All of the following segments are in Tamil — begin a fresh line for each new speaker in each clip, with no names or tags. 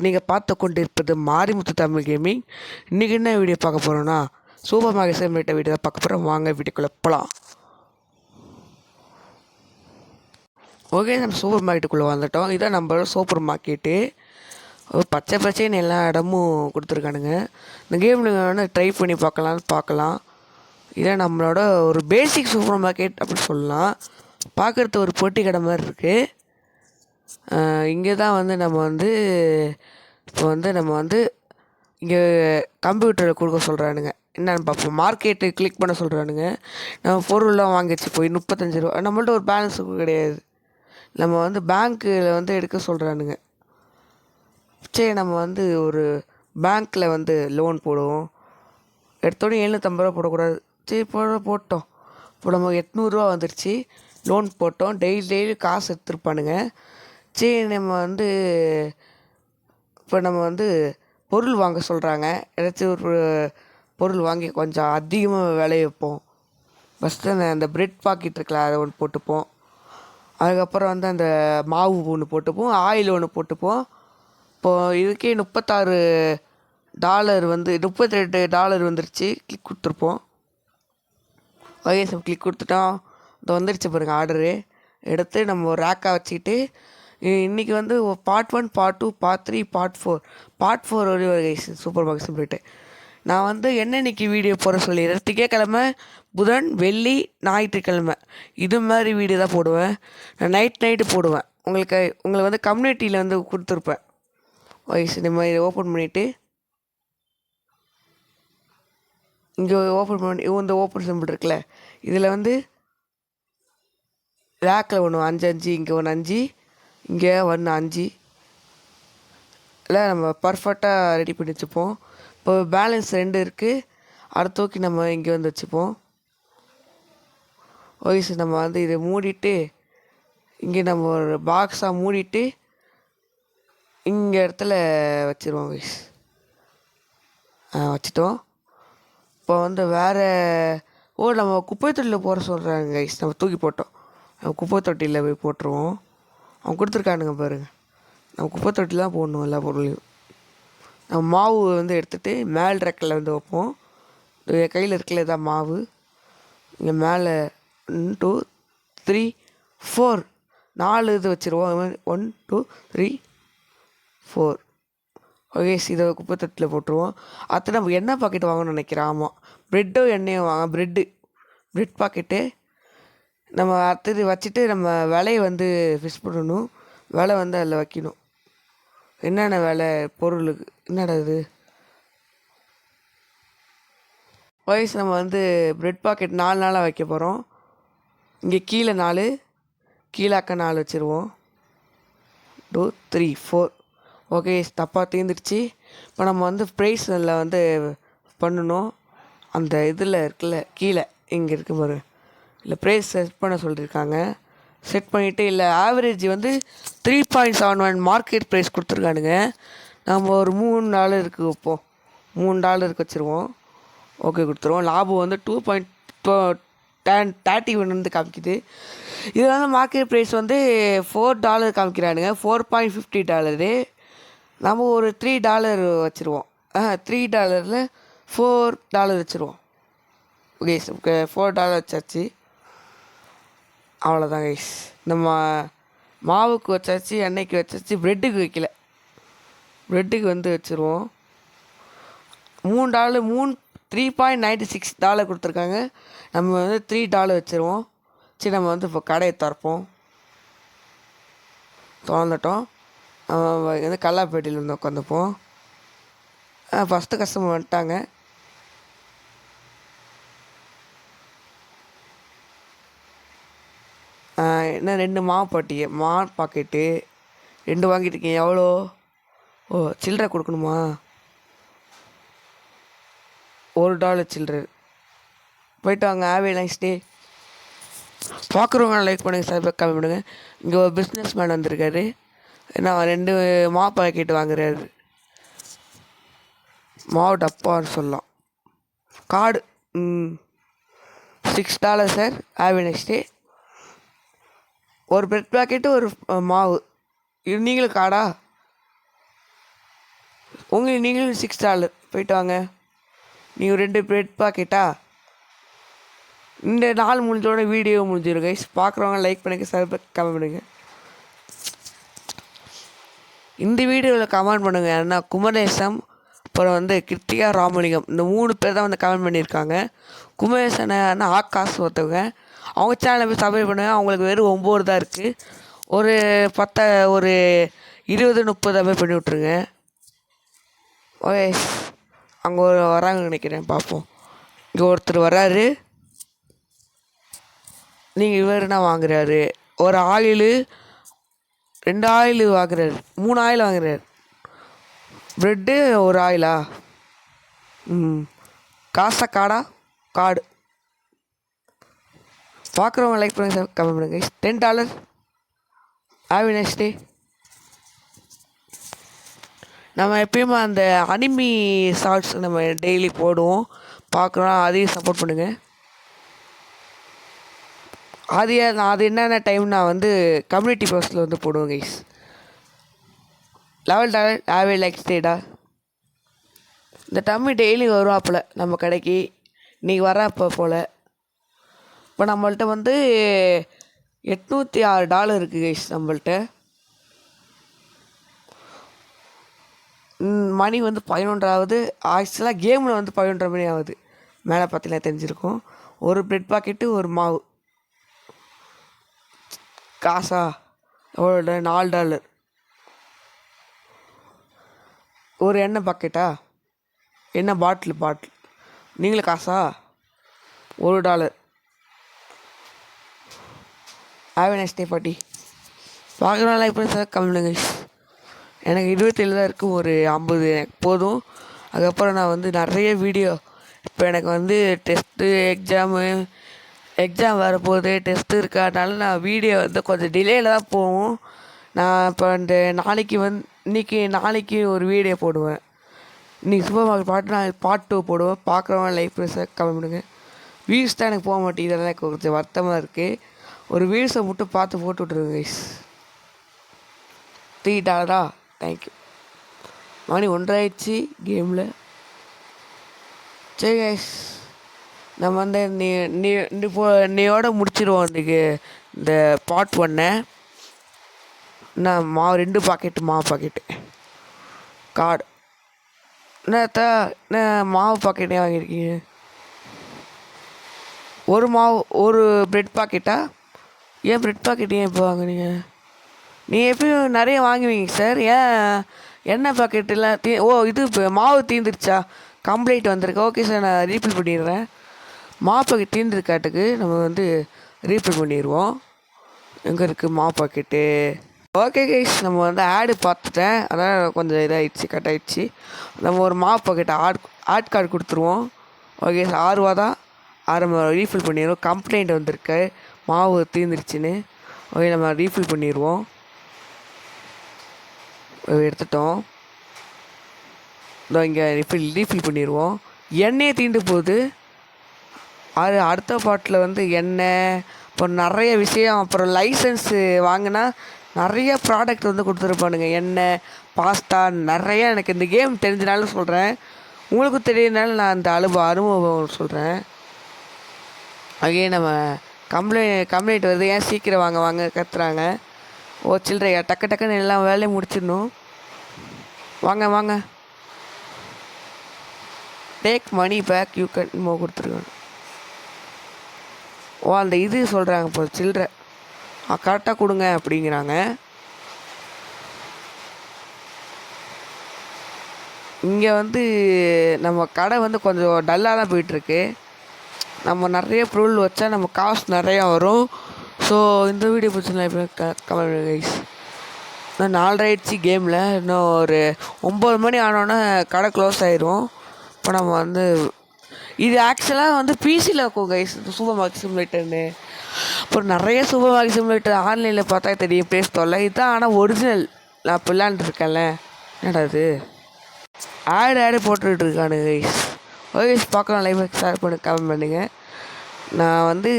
நீங்கள் பார்த்து கொண்டு இருப்பது மாரிமுத்து தமிழ் கேமிங். இன்றைக்கி என்ன வீடியோ பார்க்க போகிறோன்னா, சூப்பர் மார்க்கெட் மேட்ட வீடியோ தான் பார்க்க போகிறோம். வாங்க வீடியோக்குள்ளே போகலாம். ஓகே, நம்ம சூப்பர் மார்க்கெட்டுக்குள்ளே வந்துட்டோம். இதான் நம்மளோட சூப்பர் மார்க்கெட்டு. பச்சை பச்சைன்னு எல்லா இடமும் கொடுத்துருக்கானுங்க. இந்த கேமில் வேணால் ட்ரை பண்ணி பார்க்கலாம். இதான் நம்மளோட ஒரு பேசிக் சூப்பர் மார்க்கெட் அப்படின்னு சொல்லலாம். பார்க்குறது ஒரு பொட்டி கடை மாதிரி இருக்குது. இங்கே தான் வந்து நம்ம வந்து இங்கே கம்ப்யூட்டரில் கொடுக்க சொல்கிறானுங்க. என்னென்னு பார்ப்போம். மார்க்கெட்டு கிளிக் பண்ண சொல்கிறானுங்க. நம்ம பொருள்லாம் வாங்கிச்சு போய் 35 ரூபா. நம்மள்ட்ட ஒரு பேலன்ஸுக்கு கிடையாது. நம்ம வந்து பேங்க்கில் வந்து எடுக்க சொல்கிறானுங்க. சரி, நம்ம வந்து ஒரு பேங்க்கில் வந்து லோன் போடுவோம். எடுத்தோடனே 750 ரூபா போடக்கூடாது. சரி, போட்டோம். இப்போ நம்ம 800 ரூபா வந்துடுச்சு. லோன் போட்டோம். டெய்லி காசு எடுத்துருப்பானுங்க. சரி, நம்ம வந்து பொருள் வாங்க சொல்கிறாங்க. ஏதாச்சும் ஒரு பொருள் வாங்கி கொஞ்சம் அதிகமாக விளைய வைப்போம். ஃபஸ்ட்டு அந்த பிரெட் பாக்கெட் இருக்குல்ல, அதை ஒன்று போட்டுப்போம். அதுக்கப்புறம் வந்து அந்த மாவு ஒன்று போட்டுப்போம், ஆயில் ஒன்று போட்டுப்போம். இப்போது இதுக்கே $36 வந்து $38 வந்துருச்சு. கிளிக் கொடுத்துருப்போம். ஓகே, கிளிக் கொடுத்துட்டோம். இது வந்துருச்சு பாருங்கள் ஆர்டரு. எடுத்து நம்ம ஒரு ரேக்காக வச்சுக்கிட்டு இன்றைக்கி வந்து பார்ட் 1, பார்ட் 2, பார்ட் 3, பார்ட் 4 வரையும் ஒரு சூப்பர் மார்க்கெட் போய்ட்டு நான் வந்து என்னன்னைக்கு வீடியோ போட சொல்லிடுறேன். திங்கக்கிழமை, புதன், வெள்ளி, ஞாயிற்றுக்கிழமை இது மாதிரி வீடியோ தான் போடுவேன். நான் நைட்டு போடுவேன். உங்களை வந்து கம்யூனிட்டியில் வந்து கொடுத்துருப்பேன். வயசு இந்த மாதிரி ஓப்பன் பண்ணிவிட்டு இங்கே ஓப்பன் பண்ணி இந்த ஓப்பன் சிம்பிள் இருக்குல்ல, இதில் வந்து ரேக்கில் ஒன்று 5 இங்கே ஒன்று 5, இங்கே ஒன்று 5 இல்லை நம்ம பர்ஃபெக்டாக ரெடி பண்ணி வச்சுப்போம். இப்போ பேலன்ஸ் 2 இருக்குது. அதை தூக்கி நம்ம இங்கே வந்து வச்சுப்போம். வயசு நம்ம வந்து இதை மூடிட்டு இங்கே நம்ம ஒரு பாக்ஸாக மூடிட்டு இங்கே இடத்துல வச்சுருவோம். வயசு வச்சுட்டோம். இப்போ வந்து வேறு நம்ம குப்பை தொட்டியில் போட சொல்கிறாங்க கைஸ். நம்ம தூக்கி போட்டோம். நம்ம குப்பை தொட்டியில் போய் போட்டுருவோம். அவங்க கொடுத்துருக்கானுங்க பாருங்கள். நம்ம குப்பை தொட்டில் தான் போடணும் எல்லா பொருளையும். நம்ம மாவு வந்து எடுத்துகிட்டு மேல் ரேக்கில் வந்து வைப்போம். கையில் இருக்கல தான் மாவு. இங்கே மேலே 1 2 3 4 4 இது வச்சுருவோம். 1 2 3 4. ஓகே, இதை குப்பை தொட்டியில் போட்டுருவோம். அடுத்து நம்ம எண்ணெய் பாக்கெட் வாங்கணும்னு நினைக்கிறேன். ஆமாம், ப்ரெட்டும் எண்ணெயும் வாங்க. ப்ரெட் பாக்கெட்டு நம்ம அடுத்தது வச்சுட்டு நம்ம விலையை வந்து ஃபிக்ஸ் பண்ணணும். விலை வந்து அதில் வைக்கணும். என்னென்ன விலை பொருளுக்கு என்னடா இது வயசு. நம்ம வந்து ப்ரெட் பாக்கெட் 4 நாளாக வைக்க போகிறோம். இங்கே கீழே 4, கீழாக்க 4 வச்சுருவோம். 2 3 4. ஓகே, தப்பாக தீர்ந்துடுச்சு. இப்போ நம்ம வந்து ப்ரைஸில் வந்து பண்ணணும். அந்த இதில் இருக்குல்ல, கீழே இங்கே இருக்கு பாரு, இல்லை ப்ரைஸ் செட் பண்ண சொல்லியிருக்காங்க. செட் பண்ணிவிட்டு இல்லை ஆவரேஜ் வந்து 3.71 மார்க்கெட் ப்ரைஸ் கொடுத்துருக்கானுங்க. நம்ம ஒரு $3 வைப்போம். $3 வச்சுருவோம். ஓகே, கொடுத்துருவோம். லாபம் வந்து 2.31 வந்து காமிக்குது. இது வந்து மார்க்கெட் ப்ரைஸ் வந்து $4 காமிக்கிறானுங்க. $4.50. நம்ம ஒரு $3 வச்சுருவோம். $3 $4 வச்சுருவோம். ஓகே, $4 வச்சாச்சு. அவ்வளோதான் கைஸ். நம்ம மாவுக்கு வச்சாச்சு, எண்ணெய்க்கு வச்சாச்சு, ப்ரெட்டுக்கு வைக்கல. ப்ரெட்டுக்கு வந்து வச்சுருவோம். $3.96 கொடுத்துருக்காங்க. நம்ம வந்து $3 வச்சுருவோம். சரி, நம்ம வந்து இப்போ கடையை திறப்போம். திறந்துட்டோம். வந்து கல்லாப்பேட்டியில் வந்து உட்காந்துப்போம். ஃபஸ்ட்டு கஸ்டமர் வந்துட்டாங்க. என்ன 2 மாவு பாக்கெட்டு 2 வாங்கிட்டு இருக்கேன். எவ்வளோ? சில்லறை கொடுக்கணுமா? $1 சில்லறை. போய்ட்டு வாங்க. Have a nice day. பார்க்குறவங்க லைக் பண்ணுங்கள், சப்ஸ்கிரைப் கமெண்ட் பண்ணுங்கள். இங்கே ஒரு பிஸ்னஸ் மேன் வந்திருக்காரு. நான் 2 மாவு பாக்கெட்டு வாங்குறாரு. மாவு டப்பான்னு சொல்லலாம். Card $6 sir. Have a nice day. ஒரு பிரெட் பாக்கெட்டு, ஒரு மாவு. இது நீங்களும் கார்டா? உங்களுக்கு நீங்களும் $6 போயிட்டு வாங்க. நீங்கள் 2 பிரெட் பாக்கெட்டா? இந்த நாள் முடிஞ்சோட வீடியோ முடிஞ்சிடும் கைஸ். பார்க்குறவங்க லைக் பண்ணுங்கள், சப்ஸ்கிரைப் கமெண்ட் பண்ணுங்கள். இந்த வீடியோவில் கமெண்ட் பண்ணுங்கள். ஏன்னா குமரேசம், அப்புறம் வந்து கிருத்திகா, ராமலிங்கம், இந்த 3 பேர் தான் வந்து கமெண்ட் பண்ணியிருக்காங்க. குமரேசனை ஆகாஷ் ஒருத்தவங்க, அவங்க சேனலை போய் சப்ஸ்கிரைப் பண்ணுங்கள். அவங்களுக்கு வெறும் 9 தான் இருக்குது. ஒரு 20-30 பண்ணி விட்ருங்க. ஓகே, அங்கே வராங்க நினைக்கிறேன், பார்ப்போம். இங்கே ஒருத்தர் வராரு. நீங்கள் இவருனா வாங்குறாரு. ஒரு ஆயில் 2 ஆயில் வாங்குறாரு, 3 ஆயில் வாங்குறாரு. ப்ரெட்டு ஒரு ஆயிலா? காசா காடா? கார்டு. பார்க்குறவங்க லைக் பண்ணுங்கள், கமெண்ட் பண்ணுங்கள். $10. Have a nice day. நம்ம எப்பயுமே அந்த அனிமி ஷார்ட்ஸ் நம்ம டெய்லி போடுவோம், பார்க்குறோம். அதையும் சப்போர்ட் பண்ணுங்கள். அது என்னென்ன டைம் நான் வந்து கம்யூனிட்டி போஸ்ட்டில் வந்து போடுவேன் guys. $11 have a like data. இந்த டம்மி டெய்லி வருவாப்பில் நம்ம கடைக்கு. இன்றைக்கி வரப்போ போல். இப்போ நம்மள்ட்ட வந்து $806 இருக்குது கைஸ் நம்மள்ட்ட. மணி வந்து 11 ஆகுது. ஆக்சுவலாக கேமில் வந்து 11:30 மணி ஆகுது. மேலே பார்த்தீங்கன்னா தெரிஞ்சிருக்கும். ஒரு பிரெட் பாக்கெட்டு, ஒரு மாவு. காசா எவ்வளோ? $4. ஒரு எண்ணெய் பாக்கெட்டா? எண்ணெய் பாட்டில். நீங்களும் காசா? $1. ஹேவ் எ நைஸ் டே பாட்டி. பார்க்குறனால இப்போ சார் கம்மிடுங்க. எனக்கு 27 தான் இருக்குது. ஒரு 50 எனக்கு போதும். அதுக்கப்புறம் நான் வந்து நிறைய வீடியோ, இப்போ எனக்கு வந்து டெஸ்ட்டு எக்ஸாம் வரப்போகுது, டெஸ்ட்டு இருக்காதனால நான் வீடியோ வந்து கொஞ்சம் டிலேயில் தான் போகும். நான் இப்போ இந்த நாளைக்கு ஒரு வீடியோ போடுவேன். இன்றைக்கி சூப்பர் மார்க்கெட் பாட்டு நான் பார்ட் 2 போடுவேன். பார்க்குறவங்க லைக் ப்ரெஸ்ஸை கமெண்ட் பண்ணுங்க. வியூஸ் தான் எனக்கு போக மாட்டேங்குது, அதெல்லாம் எனக்கு கொஞ்சம் வருத்தமாக இருக்குது. ஒரு வியூஸை மட்டும் பார்த்து போட்டு விட்ருங்க கைஸ். $3 தேங்க்யூ. மணி 1 ஆயிடுச்சு கேமில். சரி கைஸ், நம்ம வந்து நீயோட முடிச்சிடுவோம் இன்றைக்கி இந்த பார்ட் 1. நான் 2 பாக்கெட்டு மாவு பாக்கெட்டு கார்டு. என்ன மாவு பாக்கெட்டே வாங்கியிருக்கீங்க? ஒரு பிரெட் பாக்கெட்டா? ஏன் பிரெட் பாக்கெட் ஏன் இப்போ வாங்குறீங்க? நீங்கள் எப்பயும் நிறைய வாங்குவீங்க சார், ஏன் எண்ணெய் பாக்கெட்டெல்லாம் இது இப்போ மாவு தீர்ந்துருச்சா? கம்ப்ளைண்ட் வந்திருக்கு. ஓகே சார், நான் ரீஃபில் பண்ணிடுறேன். மாவு பாக்கெட் தீர்ந்துருக்காட்டுக்கு நம்ம வந்து ரீஃபில் பண்ணிடுவோம். எங்கே இருக்குது மாவு பாக்கெட்டு? ஓகே கைஸ், நம்ம வந்து ஆடு பார்த்துட்டேன், அதான் கொஞ்சம் இதாகிடுச்சு, கட் ஆகிடுச்சு. நம்ம ஒரு மாவு பாக்கெட்டை ஆட் கார்டு கொடுத்துருவோம். ஓகே சார், $6 தான். நம்ம ரீஃபில் பண்ணிடுவோம். கம்ப்ளைண்ட் வந்திருக்கு மாவு தீர்ந்துருச்சுன்னு. ஓகே, நம்ம ரீஃபில் பண்ணிடுவோம். எடுத்துட்டோம். இதோ இங்கே ரீஃபில் பண்ணிடுவோம். எண்ணெயை தீண்டு போகுது. அடுத்த பாட்டில் வந்து எண்ணெய், அப்புறம் நிறைய விஷயம், அப்புறம் லைசன்ஸு வாங்கினா நிறைய ப்ராடக்ட் வந்து கொடுத்துருப்பானுங்க. எண்ணெய், பாஸ்தா, நிறையா. எனக்கு இந்த கேம் தெரிஞ்சனாலும் சொல்கிறேன், உங்களுக்கும் தெரியறதுனால நான் அந்த அனுபவம் சொல்கிறேன். அங்கே நம்ம கம்ப்ளைண்ட் வருது, ஏன் சீக்கிரம் வாங்க கத்துறாங்க. சில்லறையா? டக்குன்னு எல்லா வேலையும் முடிச்சிடணும். வாங்க. Take money back you can கொடுத்துருக்காங்க. அந்த இது சொல்கிறாங்க இப்போ சில்லறை கரெக்டாக கொடுங்க அப்படிங்கிறாங்க. இங்கே வந்து நம்ம கடை வந்து கொஞ்சம் டல்லாக தான் போயிட்டுருக்கு. நம்ம நிறைய பொருள் வச்சா நம்ம காசு நிறையா வரும். ஸோ இந்த வீடியோ பிடிச்சிருந்தா இப்போ கமெண்ட் கைஸ். இன்னும் 4 ஆயிடுச்சு கேமில். இன்னும் ஒரு 9 மணி ஆனோன்னே கடை க்ளோஸ் ஆயிடும். இப்போ நம்ம வந்து இது ஆக்சுவலாக வந்து பிசியில் இருக்கும் கைஸ், சூப்பர் மார்க்கெட் சிமுலேட்டர்னு. அப்புறம் நிறைய சூப்பர் மார்க்கெட் சிமுலேட்டர் ஆன்லைனில் பார்த்தா தெரியும், ப்ளே ஸ்டோரில். இதுதான் ஆனால் ஒரிஜினல். நான் இப்போ விளாண்டுருக்கேன்ல, என்னடா இது ஆடு போட்டுட்ருக்கானு கைஸ். ஓகே, பார்க்கலாம். லைவ் ஷேர் பண்ணி கமெண்ட் பண்ணுங்கள். நான் வந்து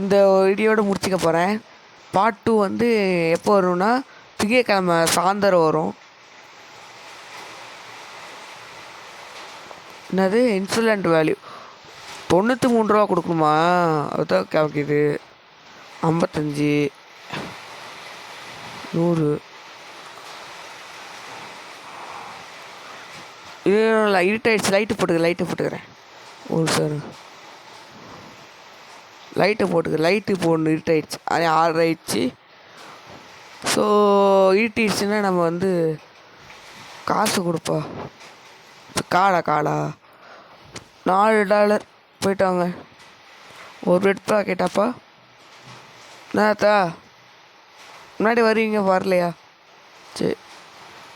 இந்த வீடியோட முடிச்சுக்க போகிறேன். பார்ட் 2 வந்து எப்போ வரும்னா திங்கட்கிழமை சாயந்தரம் வரும். என்னது இன்சுலண்ட் வேல்யூ 93 ரூபா கொடுக்கணுமா? அதுதான் காமிக்குது. 55 100. இது இருட்டாயிடுச்சு. லைட்டு போட்டுக்கிறேன் ஒரு சார். லைட்டு போடணும். இருட்டாயிடுச்சு. அது 6 ஆயிடுச்சு. ஸோ இருட்டிடுச்சுன்னா நம்ம வந்து காசு கொடுப்பா. காடா $4 போயிட்டு வாங்க. ஒரு ரெட் பாக்கெட்டாப்பா. என்னத்தா முன்னாடி வருவீங்க, வரலையா?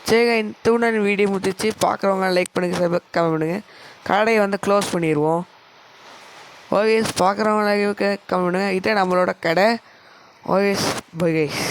சரிங்க, இந்த வீடியோ முடிச்சு. பார்க்குறவங்க லைக் பண்ணுங்கள், கமெண்ட் பண்ணுங்கள். கடையை வந்து க்ளோஸ் பண்ணிடுவோம். ஓகேஸ், பார்க்குறவங்க லைக் கமெண்ட் பண்ணுங்கள். இதே நம்மளோட கடை. Okays, bye guys.